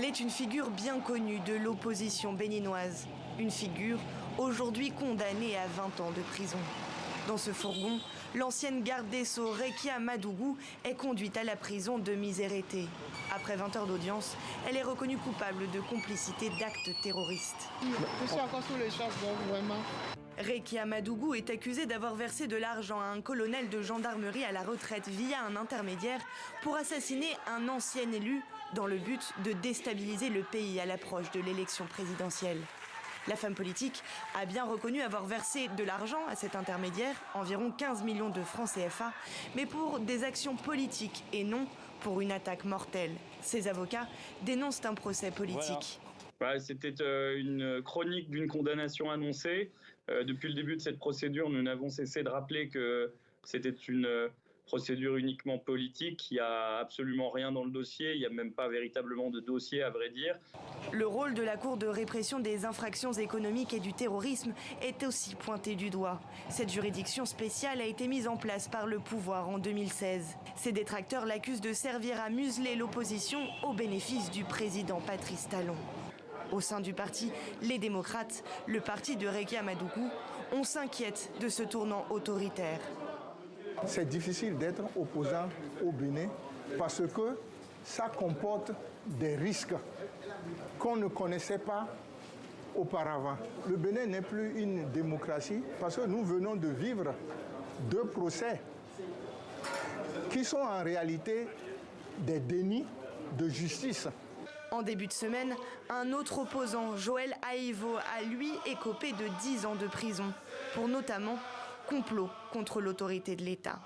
Elle est une figure bien connue de l'opposition béninoise. Une figure aujourd'hui condamnée à 20 ans de prison. Dans ce fourgon, l'ancienne garde des Sceaux, Rekia Madougou, est conduite à la prison de Misereté. Après 20 heures d'audience, elle est reconnue coupable de complicité d'actes terroristes. Je suis encore sous les chocs, donc vraiment. Rekia Madougou est accusée d'avoir versé de l'argent à un colonel de gendarmerie à la retraite via un intermédiaire pour assassiner un ancien élu dans le but de déstabiliser le pays à l'approche de l'élection présidentielle. La femme politique a bien reconnu avoir versé de l'argent à cet intermédiaire, environ 15 millions de francs CFA, mais pour des actions politiques et non pour une attaque mortelle. Ses avocats dénoncent un procès politique. Voilà. C'était une chronique d'une condamnation annoncée. Depuis le début de cette procédure, nous n'avons cessé de rappeler que c'était une procédure uniquement politique. Il n'y a absolument rien dans le dossier. Il n'y a même pas véritablement de dossier, à vrai dire. Le rôle de la Cour de répression des infractions économiques et du terrorisme est aussi pointé du doigt. Cette juridiction spéciale a été mise en place par le pouvoir en 2016. Ses détracteurs l'accusent de servir à museler l'opposition au bénéfice du président Patrice Talon. Au sein du parti Les Démocrates, le parti de Rekia Madougou, on s'inquiète de ce tournant autoritaire. C'est difficile d'être opposant au Bénin parce que ça comporte des risques qu'on ne connaissait pas auparavant. Le Bénin n'est plus une démocratie parce que nous venons de vivre 2 procès qui sont en réalité des dénis de justice. En début de semaine, un autre opposant, Joël Aïvo, a lui écopé de 10 ans de prison pour notamment complot contre l'autorité de l'État.